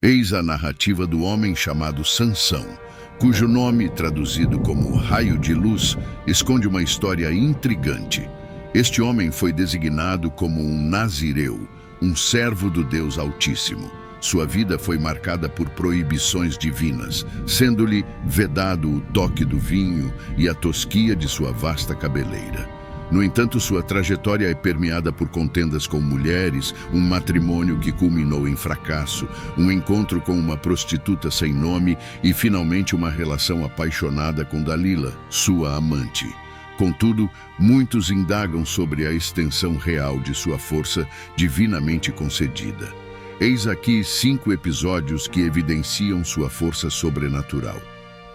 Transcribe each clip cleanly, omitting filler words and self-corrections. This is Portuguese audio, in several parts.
Eis a narrativa do homem chamado Sansão, cujo nome, traduzido como raio de luz, esconde uma história intrigante. Este homem foi designado como um nazireu, um servo do Deus Altíssimo. Sua vida foi marcada por proibições divinas, sendo-lhe vedado o toque do vinho e a tosquia de sua vasta cabeleira. No entanto, sua trajetória é permeada por contendas com mulheres, um matrimônio que culminou em fracasso, um encontro com uma prostituta sem nome e, finalmente, uma relação apaixonada com Dalila, sua amante. Contudo, muitos indagam sobre a extensão real de sua força divinamente concedida. Eis aqui 5 episódios que evidenciam sua força sobrenatural.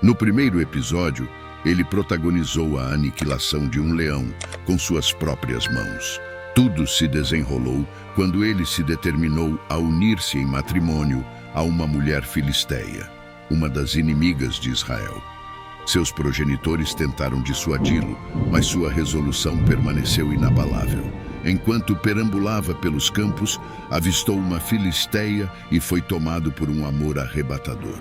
No primeiro episódio, ele protagonizou a aniquilação de um leão com suas próprias mãos. Tudo se desenrolou quando ele se determinou a unir-se em matrimônio a uma mulher filisteia, uma das inimigas de Israel. Seus progenitores tentaram dissuadi-lo, mas sua resolução permaneceu inabalável. Enquanto perambulava pelos campos, avistou uma filisteia e foi tomado por um amor arrebatador.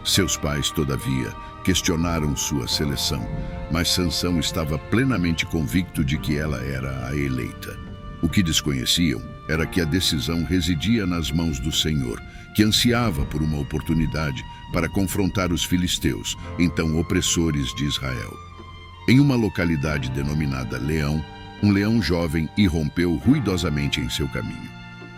Seus pais, todavia, questionaram sua seleção, mas Sansão estava plenamente convicto de que ela era a eleita. O que desconheciam era que a decisão residia nas mãos do Senhor, que ansiava por uma oportunidade para confrontar os filisteus, então opressores de Israel. Em uma localidade denominada Leão, um leão jovem irrompeu ruidosamente em seu caminho.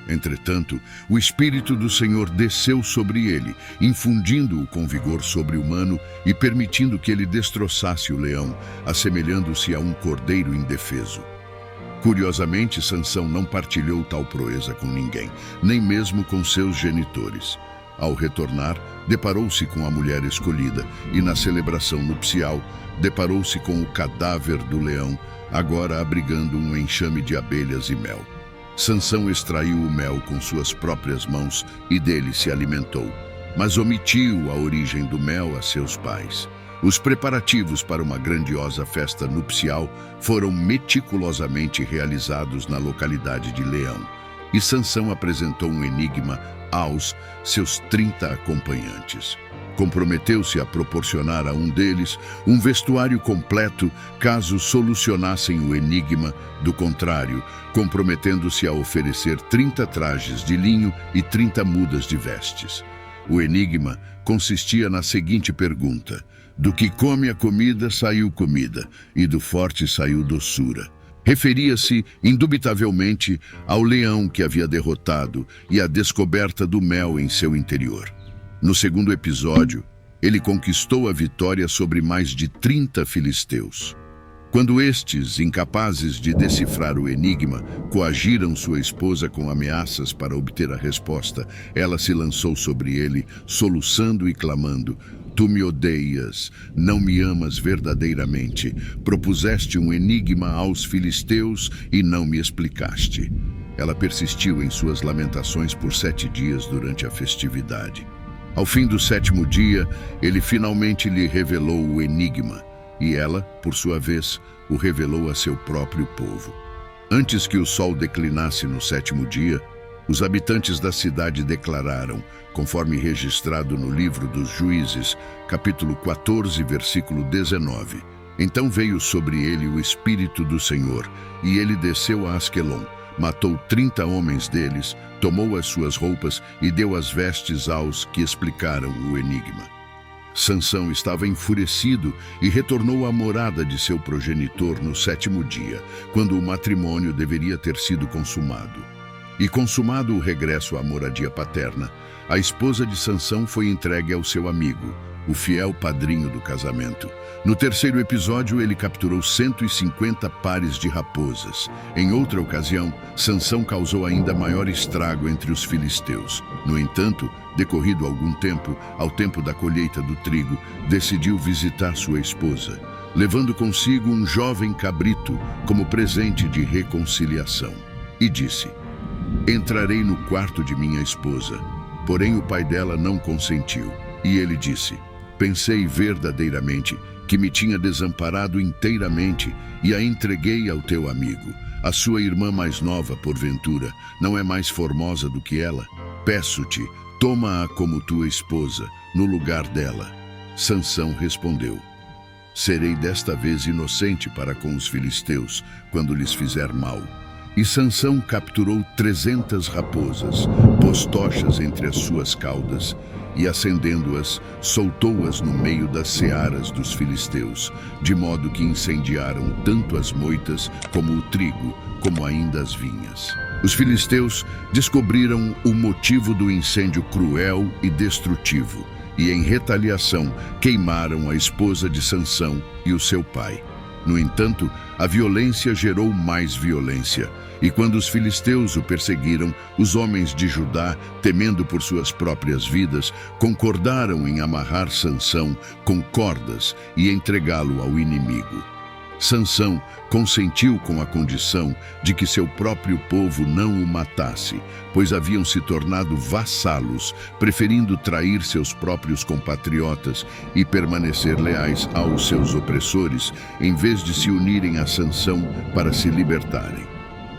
Entretanto, o Espírito do Senhor desceu sobre ele, infundindo-o com vigor sobre-humano e permitindo que ele destroçasse o leão, assemelhando-se a um cordeiro indefeso. Curiosamente, Sansão não partilhou tal proeza com ninguém, nem mesmo com seus genitores. Ao retornar, deparou-se com a mulher escolhida e, na celebração nupcial, deparou-se com o cadáver do leão, agora abrigando um enxame de abelhas e mel. Sansão extraiu o mel com suas próprias mãos e dele se alimentou, mas omitiu a origem do mel a seus pais. Os preparativos para uma grandiosa festa nupcial foram meticulosamente realizados na localidade de Leão, e Sansão apresentou um enigma aos seus 30 acompanhantes. Comprometeu-se a proporcionar a um deles um vestuário completo caso solucionassem o enigma, do contrário, comprometendo-se a oferecer 30 trajes de linho e 30 mudas de vestes. O enigma consistia na seguinte pergunta: do que come a comida saiu comida, e do forte saiu doçura. Referia-se, indubitavelmente, ao leão que havia derrotado e à descoberta do mel em seu interior. No segundo episódio, ele conquistou a vitória sobre mais de 30 filisteus. Quando estes, incapazes de decifrar o enigma, coagiram sua esposa com ameaças para obter a resposta, ela se lançou sobre ele, soluçando e clamando: Tu me odeias, não me amas verdadeiramente. Propuseste um enigma aos filisteus e não me explicaste. Ela persistiu em suas lamentações por 7 dias durante a festividade. Ao fim do 7º dia, ele finalmente lhe revelou o enigma, e ela, por sua vez, o revelou a seu próprio povo. Antes que o sol declinasse no 7º dia, os habitantes da cidade declararam, conforme registrado no livro dos Juízes, capítulo 14, versículo 19: Então veio sobre ele o Espírito do Senhor, e ele desceu a Asquelon, matou 30 homens deles, tomou as suas roupas e deu as vestes aos que explicaram o enigma. Sansão estava enfurecido e retornou à morada de seu progenitor no 7º dia, quando o matrimônio deveria ter sido consumado. E consumado o regresso à moradia paterna, a esposa de Sansão foi entregue ao seu amigo, o fiel padrinho do casamento. No 3º episódio, ele capturou 150 pares de raposas. Em outra ocasião, Sansão causou ainda maior estrago entre os filisteus. No entanto, decorrido algum tempo, ao tempo da colheita do trigo, decidiu visitar sua esposa, levando consigo um jovem cabrito como presente de reconciliação. E disse: Entrarei no quarto de minha esposa. Porém o pai dela não consentiu. E ele disse: Pensei verdadeiramente que me tinha desamparado inteiramente e a entreguei ao teu amigo. A sua irmã mais nova, porventura, não é mais formosa do que ela? Peço-te, Toma-a como tua esposa, no lugar dela. Sansão respondeu: Serei desta vez inocente para com os filisteus, quando lhes fizer mal. E Sansão capturou 300 raposas, pôs tochas entre as suas caudas, e acendendo-as, soltou-as no meio das searas dos filisteus, de modo que incendiaram tanto as moitas como o trigo, como ainda as vinhas. Os filisteus descobriram o motivo do incêndio cruel e destrutivo, e em retaliação queimaram a esposa de Sansão e o seu pai. No entanto, a violência gerou mais violência, e quando os filisteus o perseguiram, os homens de Judá, temendo por suas próprias vidas, concordaram em amarrar Sansão com cordas e entregá-lo ao inimigo. Sansão consentiu com a condição de que seu próprio povo não o matasse, pois haviam se tornado vassalos, preferindo trair seus próprios compatriotas e permanecer leais aos seus opressores, em vez de se unirem a Sansão para se libertarem.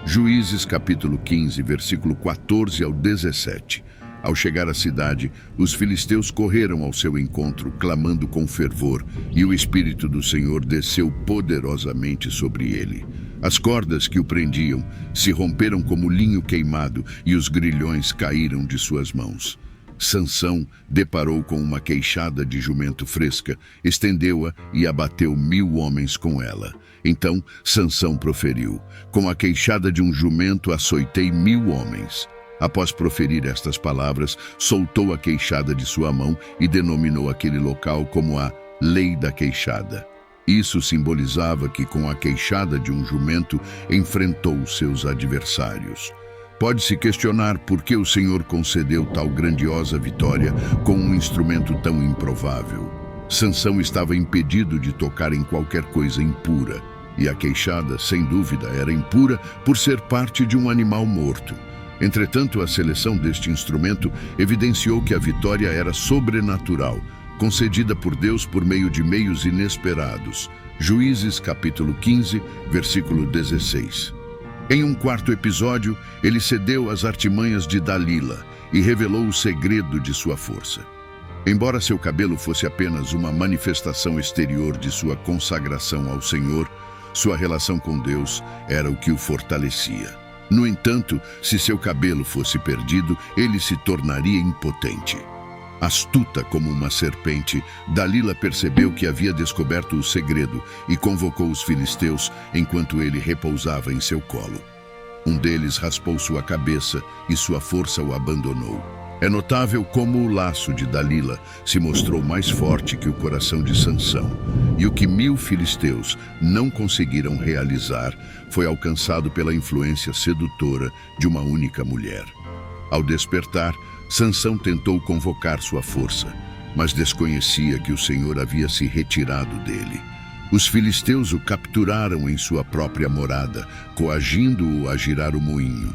Juízes capítulo 15, versículo 14 ao 17. Ao chegar à cidade, os filisteus correram ao seu encontro, clamando com fervor, e o Espírito do Senhor desceu poderosamente sobre ele. As cordas que o prendiam se romperam como linho queimado, e os grilhões caíram de suas mãos. Sansão deparou com uma queixada de jumento fresca, estendeu-a e abateu 1000 homens com ela. Então Sansão proferiu: Com a queixada de um jumento açoitei 1000 homens. Após proferir estas palavras, soltou a queixada de sua mão e denominou aquele local como a Lei da Queixada. Isso simbolizava que com a queixada de um jumento enfrentou seus adversários. Pode-se questionar por que o Senhor concedeu tal grandiosa vitória com um instrumento tão improvável. Sansão estava impedido de tocar em qualquer coisa impura, e a queixada, sem dúvida, era impura por ser parte de um animal morto. Entretanto, a seleção deste instrumento evidenciou que a vitória era sobrenatural, concedida por Deus por meio de meios inesperados. Juízes capítulo 15, versículo 16. Em um quarto episódio, ele cedeu às artimanhas de Dalila e revelou o segredo de sua força. Embora seu cabelo fosse apenas uma manifestação exterior de sua consagração ao Senhor, sua relação com Deus era o que o fortalecia. No entanto, se seu cabelo fosse perdido, ele se tornaria impotente. Astuta como uma serpente, Dalila percebeu que havia descoberto o segredo e convocou os filisteus enquanto ele repousava em seu colo. Um deles raspou sua cabeça e sua força o abandonou. É notável como o laço de Dalila se mostrou mais forte que o coração de Sansão, e o que 1000 filisteus não conseguiram realizar foi alcançado pela influência sedutora de uma única mulher. Ao despertar, Sansão tentou convocar sua força, mas desconhecia que o Senhor havia se retirado dele. Os filisteus o capturaram em sua própria morada, coagindo-o a girar o moinho.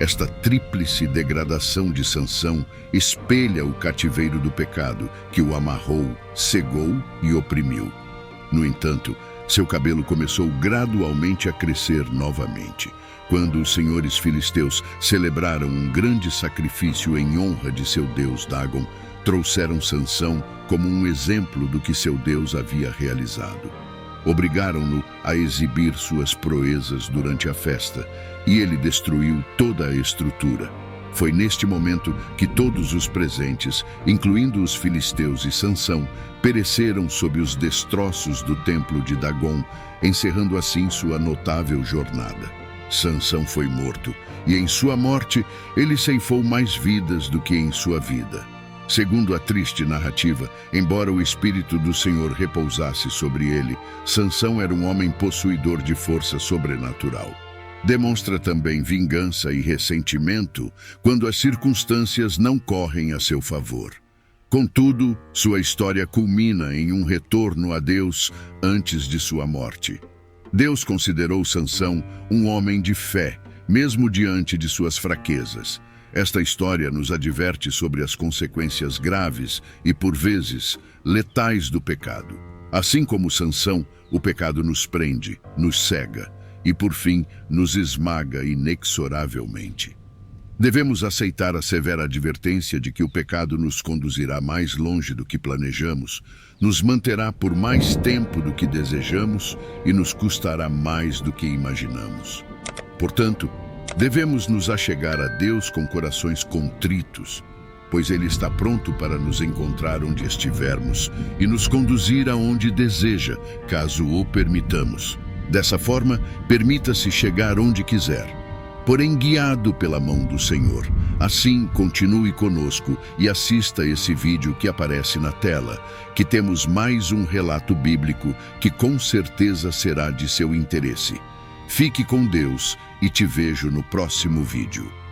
Esta tríplice degradação de Sansão espelha o cativeiro do pecado, que o amarrou, cegou e oprimiu. No entanto, seu cabelo começou gradualmente a crescer novamente. Quando os senhores filisteus celebraram um grande sacrifício em honra de seu deus Dagon, trouxeram Sansão como um exemplo do que seu deus havia realizado. Obrigaram-no a exibir suas proezas durante a festa, e ele destruiu toda a estrutura. Foi neste momento que todos os presentes, incluindo os filisteus e Sansão, pereceram sob os destroços do templo de Dagon, encerrando assim sua notável jornada. Sansão foi morto, e em sua morte ele ceifou mais vidas do que em sua vida. Segundo a triste narrativa, embora o Espírito do Senhor repousasse sobre ele, Sansão era um homem possuidor de força sobrenatural. Demonstra também vingança e ressentimento quando as circunstâncias não correm a seu favor. Contudo, sua história culmina em um retorno a Deus antes de sua morte. Deus considerou Sansão um homem de fé, mesmo diante de suas fraquezas. Esta história nos adverte sobre as consequências graves e, por vezes, letais do pecado. Assim como Sansão, o pecado nos prende, nos cega e, por fim, nos esmaga inexoravelmente. Devemos aceitar a severa advertência de que o pecado nos conduzirá mais longe do que planejamos, nos manterá por mais tempo do que desejamos e nos custará mais do que imaginamos. Portanto, devemos nos achegar a Deus com corações contritos, pois Ele está pronto para nos encontrar onde estivermos e nos conduzir aonde deseja, caso o permitamos. Dessa forma, permita-se chegar onde quiser, porém guiado pela mão do Senhor. Assim, continue conosco e assista esse vídeo que aparece na tela, que temos mais um relato bíblico que com certeza será de seu interesse. Fique com Deus e te vejo no próximo vídeo.